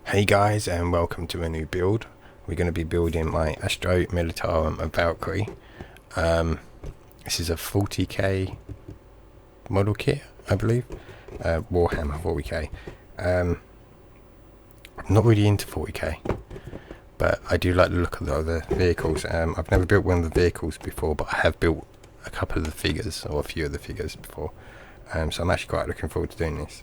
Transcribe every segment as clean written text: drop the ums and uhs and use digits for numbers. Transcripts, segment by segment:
Hey guys, and welcome to a new build. We're going to be building my Astro Militarum Valkyrie. This is a 40k model kit, I believe. Warhammer 40k. I'm not really into 40k, but I do like the look of the other vehicles. I've never built one of the vehicles before, but I have built a couple of the figures, or a few of the figures before. So I'm actually quite looking forward to doing this.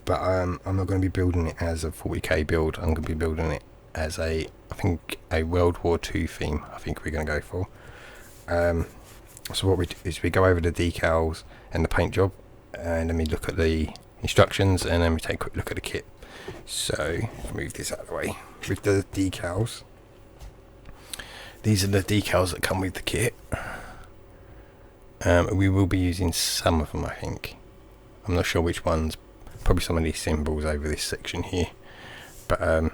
But I'm not going to be building it as a 40k build. I'm going to be building it as I think a World War II theme. I think we're going to go for. So what we do is we go over the decals and the paint job, and then we look at the instructions, and then we take a quick look at the kit. So move this out of the way. With the decals, these are the decals that come with the kit. We will be using some of them, I think. I'm not sure which ones. Probably some of these symbols over this section here, but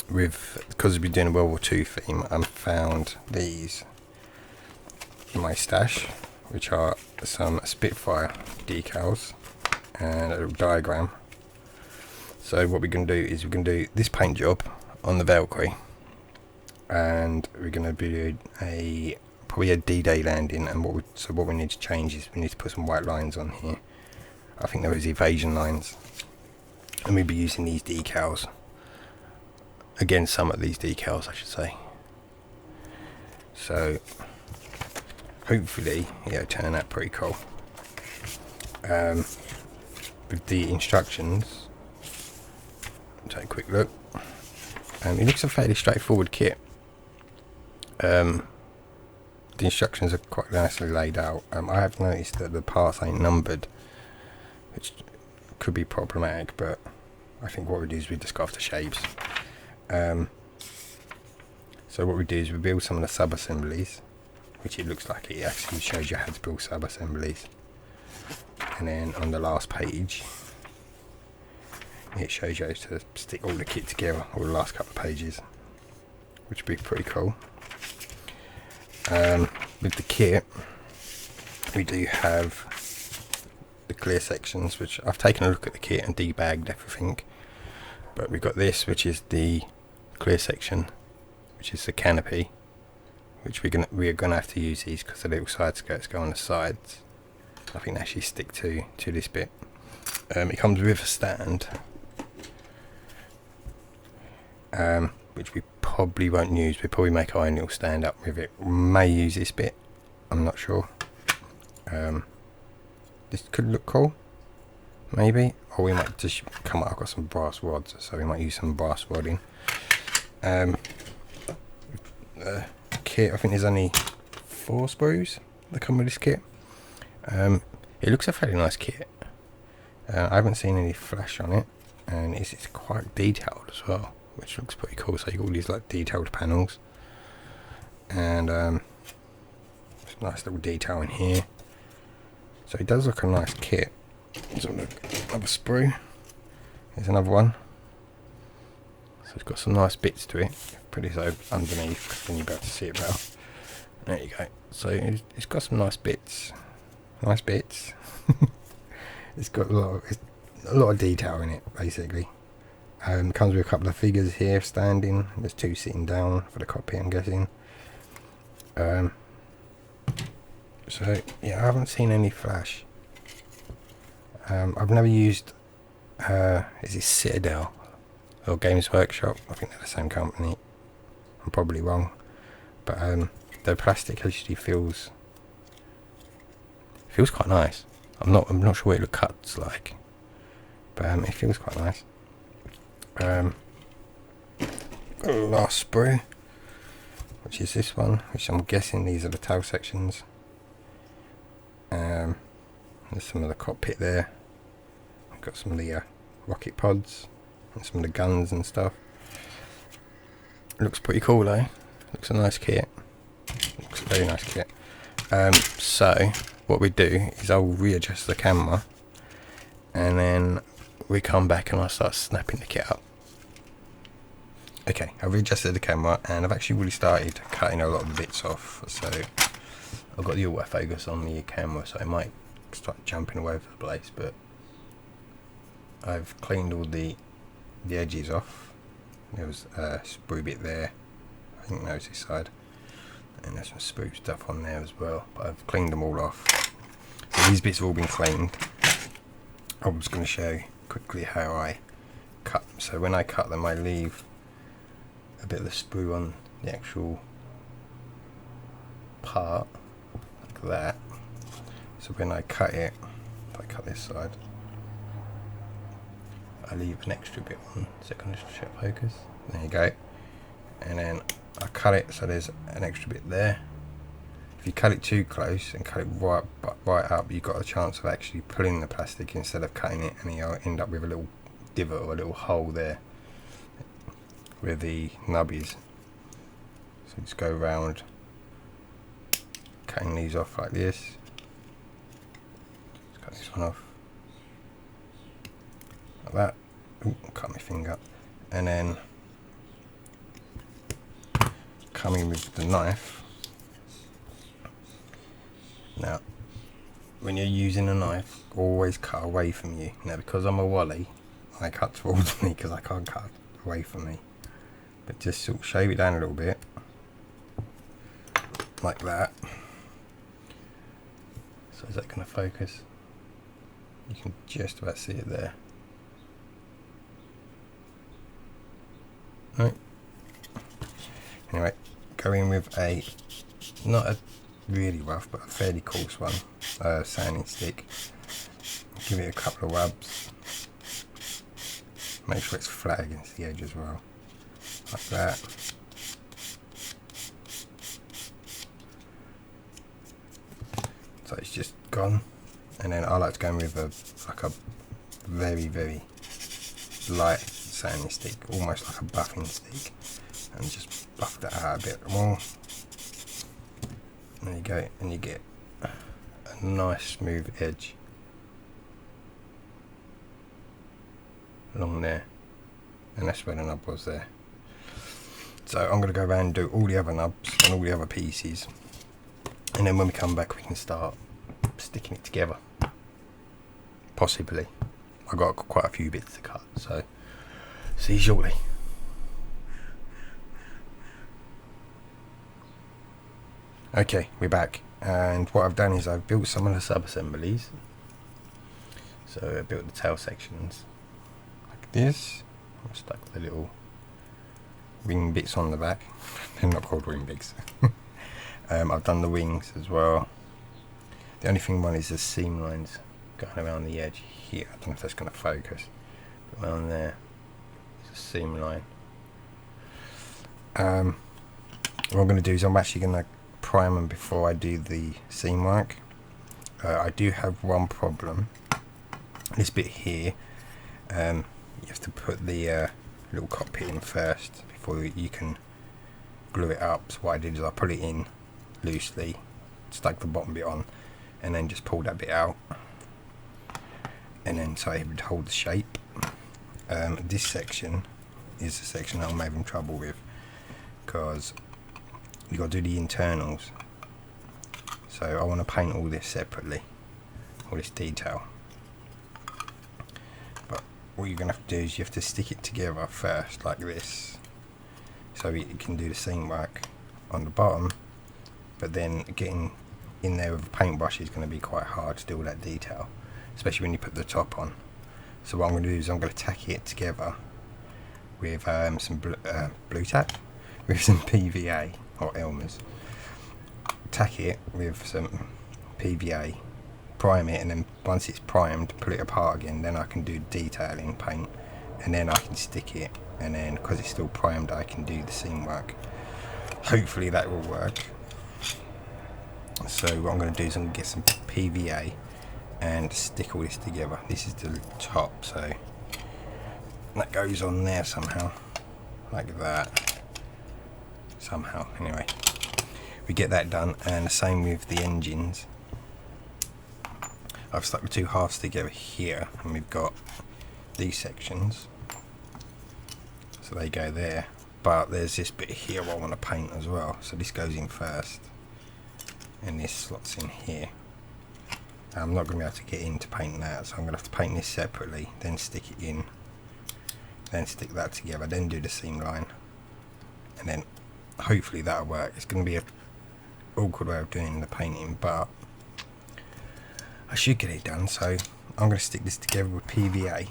because we're doing a World War II theme, I found these in my stash, which are some Spitfire decals and a little diagram. So what we're going to do is we're going to do this paint job on the Valkyrie, and we're going to do probably a D-Day landing. And what we need to change is we need to put some white lines on here. I think there is evasion lines, and we'll be using these decals. Again, some of these decals, I should say. So hopefully, yeah, turn out pretty cool. With the instructions, take a quick look. It looks a fairly straightforward kit. The instructions are quite nicely laid out. I have noticed that the parts ain't numbered, which could be problematic, but I think what we do is we just go off the shapes. So what we do is we build some of the sub-assemblies, which it looks like it actually shows you how to build sub-assemblies. And then on the last page, it shows you how to stick all the kit together, all the last couple of pages, which would be pretty cool. With the kit, we do have the clear sections, which I've taken a look at the kit and debagged everything, but we've got this, which is the clear section, which is the canopy, which we're gonna have to use these because the little side skirts go on the sides. I think they actually stick to this bit. It comes with a stand, which we probably won't use. We probably make our own little stand up with it. We may use this bit, I'm not sure. This could look cool, maybe, or we might just come up. I've got some brass rods, so we might use some brass rodding. Kit, I think there's only 4 sprues that come with this kit. It looks a fairly nice kit. I haven't seen any flash on it, and it's quite detailed as well, which looks pretty cool. So you got all these like detailed panels, and it's a nice little detail in here. So it does look a nice kit. So look, another sprue. Here's another one. So it's got some nice bits to it. Put this over underneath, then you'll be able to see it better. There you go. So it's got some nice bits. Nice bits. It's got a lot of detail in it, basically. Comes with a couple of figures here standing. There's 2 sitting down for the cockpit, I'm guessing. So yeah, I haven't seen any flash. I've never used is it Citadel or Games Workshop? I think they're the same company. I'm probably wrong, but the plastic actually feels quite nice. I'm not sure what it cuts like, but it feels quite nice. Got a last sprue, which is this one, which I'm guessing these are the tail sections. There's some of the cockpit there. I've got some of the rocket pods and some of the guns and stuff. It looks pretty cool though. Looks a nice kit. Looks a very nice kit. So what we do is I'll readjust the camera, and then we come back and I start snapping the kit up. Okay, I've readjusted the camera and I've actually really started cutting a lot of the bits off. So I've got the autofocus on the camera, so it might start jumping all over the place, but I've cleaned all the the edges off. There was a sprue bit there, I think that was this side, and there's some sprue stuff on there as well, but I've cleaned them all off. So these bits have all been cleaned. I'm just going to show you quickly how I cut. So when I cut them, I leave a bit of the sprue on the actual part, like that. So when I cut it, if I cut this side, I leave an extra bit on. Second shot focus. There you go. And then I cut it so there's an extra bit there. If you cut it too close and cut it right up, you've got a chance of actually pulling the plastic instead of cutting it, and you'll end up with a little divot or a little hole there where the nub is. So just go around cutting these off like this. Just cut this one off like that. Ooh, cut my finger. And then coming with the knife. Now, when you're using a knife, always cut away from you. Now, because I'm a wally, I cut towards me because I can't cut away from me. But just sort of shave it down a little bit, like that. So is that going to focus? You can just about see it there. Right. Anyway, go in with a, not a really rough, but a fairly coarse one, sanding stick. Give it a couple of rubs. Make sure it's flat against the edge as well, like that. So it's just gone, and then I like to go in with a very, very light sanding stick, almost like a buffing stick, and just buff that out a bit more. There you go, and you get a nice smooth edge along there, and that's where the nub was there. So I'm going to go around and do all the other nubs and all the other pieces, and then when we come back we can start sticking it together, possibly. I've got quite a few bits to cut, so see you shortly. Okay, we're back, and what I've done is I've built some of the sub-assemblies. So I built the tail sections like this. I've stuck the little wing bits on the back. They're not called wing bits. I've done the wings as well. The only thing is the seam lines going around the edge here. I don't know if that's going to focus, but around there is a seam line. What I'm going to do is I'm actually going to prime them before I do the seam work. I do have one problem. This bit here, you have to put the little cockpit in first before you can glue it up. So what I did is I put it in loosely, stuck the bottom bit on, and then just pulled that bit out, and then so it would hold the shape. This section is the section I'm having trouble with because you got to do the internals. So I want to paint all this separately, all this detail. But what you're going to have to do is you have to stick it together first, like this, so you can do the seam work on the bottom. But then getting in there with a paintbrush is going to be quite hard to do all that detail, especially when you put the top on. So what I'm going to do is I'm going to tack it together with some blue tack, with some PVA or Elmer's. Tack it with some PVA, prime it, and then once it's primed, pull it apart again. Then I can do detailing paint, and then I can stick it, and then because it's still primed I can do the seam work. Hopefully that will work. So what I'm going to do is I'm going to get some PVA and stick all this together. This is the top, so that goes on there somehow, like that, somehow. Anyway, we get that done, and the same with the engines. I've stuck the two halves together here, and we've got these sections, so they go there, but there's this bit here I want to paint as well, so this goes in first and this slots in here. I'm not going to be able to get in to paint that, so I'm going to have to paint this separately, then stick it in, then stick that together, then do the seam line, and then hopefully that'll work. It's going to be a awkward way of doing the painting, but I should get it done. So I'm going to stick this together with PVA,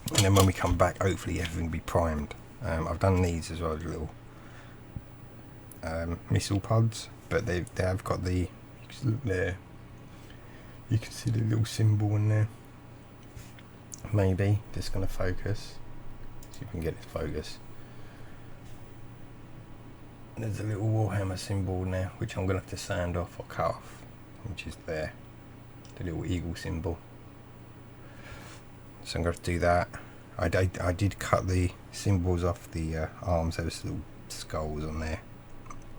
and then when we come back, hopefully everything will be primed. I've done these as well, the little missile pods, but they have got the, look there, you can see the little symbol in there. Maybe just going to focus, see if we can get it to focus. And there's a little Warhammer symbol in there, which I'm going to have to sand off or cut off, which is there, the little eagle symbol. So I'm going to do that. I did cut the symbols off the arms. There was little skulls on there,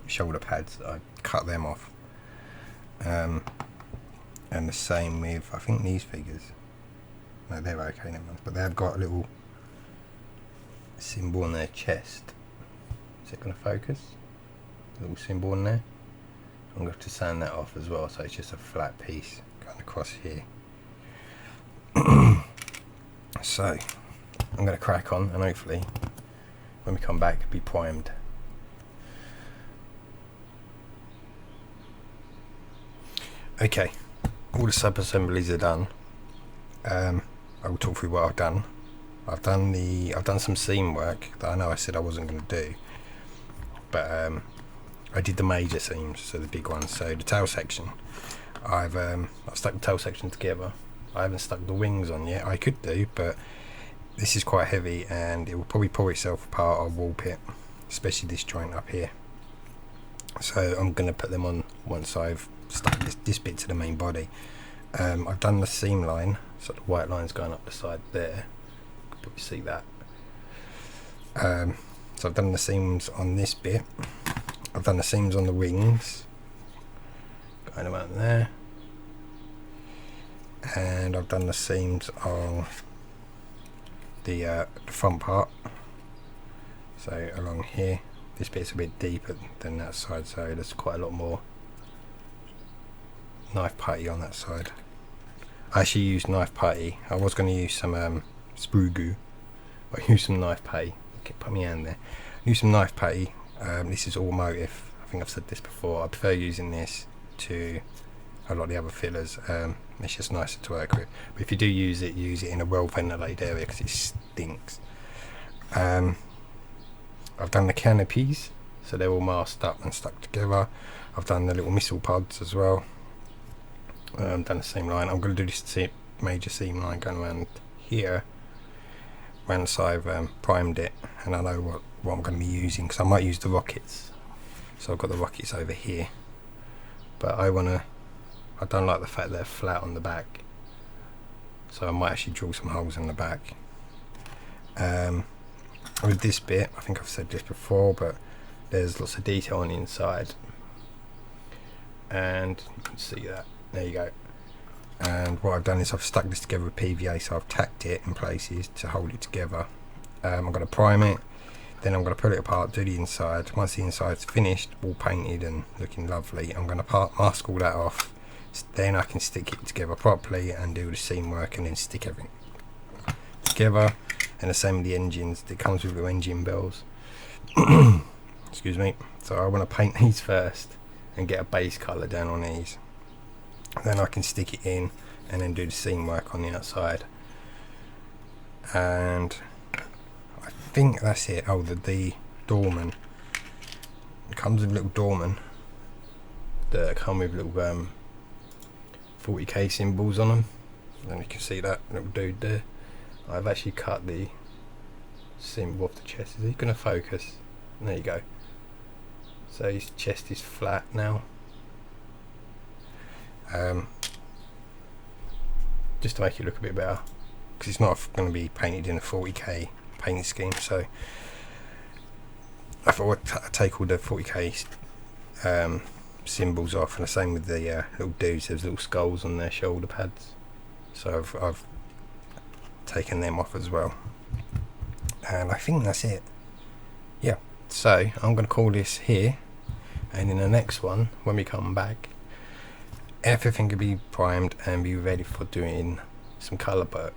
shoulder pads. I cut them off. And the same with, I think, these figures. No, they're okay, never mind. But they've got a little symbol on their chest. Is it going to focus? A little symbol on there. I'm going to have to sand that off as well, so it's just a flat piece going across here. So I'm going to crack on, and hopefully when we come back it'll be primed. Okay, all the sub assemblies are done. I will talk through what I've done. I've done some seam work that I know I said I wasn't going to do, but I did the major seams, so the big ones. So the tail section, I've stuck the tail section together. I haven't stuck the wings on yet. I could do, but this is quite heavy and it will probably pull itself apart or warp it, especially this joint up here. So I'm going to put them on once I've stuck this bit to the main body. I've done the seam line, so the white line's going up the side there. You can probably see that. So I've done the seams on this bit. I've done the seams on the wings, going about there, and I've done the seams on the front part, so along here. This bit's a bit deeper than that side, so there's quite a lot more knife putty on that side. I actually used knife putty. I was going to use some sprue goo, but I used some knife putty. Okay, put my hand there. Use some knife putty. This is automotive. I think I've said this before. I prefer using this to a lot of the other fillers. It's just nicer to work with. But if you do use it in a well ventilated area because it stinks. I've done the canopies, so they're all masked up and stuck together. I've done the little missile pods as well. Done the same line. I'm going to do this major seam line going around here. Once I've primed it and I know what I'm going to be using, because I might use the rockets. So I've got the rockets over here, but I don't like the fact they're flat on the back, so I might actually drill some holes in the back. With this bit, I think I've said this before, but there's lots of detail on the inside, and you can see that. There you go. And what I've done is I've stuck this together with PVA, so I've tacked it in places to hold it together. I'm going to prime it, then I'm going to pull it apart, do the inside. Once the inside's finished, all painted and looking lovely, I'm going to mask all that off. Then I can stick it together properly and do the seam work, and then stick everything together. And the same with the engines. It comes with little engine bells. Excuse me. So I want to paint these first and get a base colour down on these. Then I can stick it in and then do the seam work on the outside. And I think that's it. Oh, the doorman. It comes with little doorman that come with little 40k symbols on them. And you can see that little dude there. I've actually cut the symbol off the chest. Is he going to focus? There you go. So his chest is flat now. Just to make it look a bit better, because it's not going to be painted in a 40k painting scheme, so I thought I'd take all the 40k symbols off, and the same with the little dudes. There's little skulls on their shoulder pads, so I've taken them off as well, and I think that's it. Yeah, so I'm going to call this here, and in the next one, when we come back, everything will be primed and be ready for doing some colour work.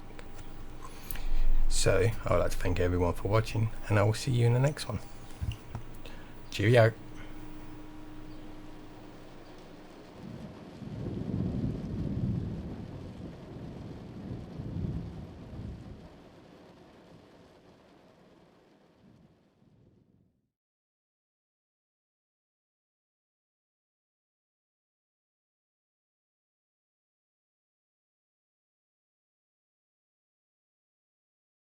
So I would like to thank everyone for watching, and I will see you in the next one. Cheerio.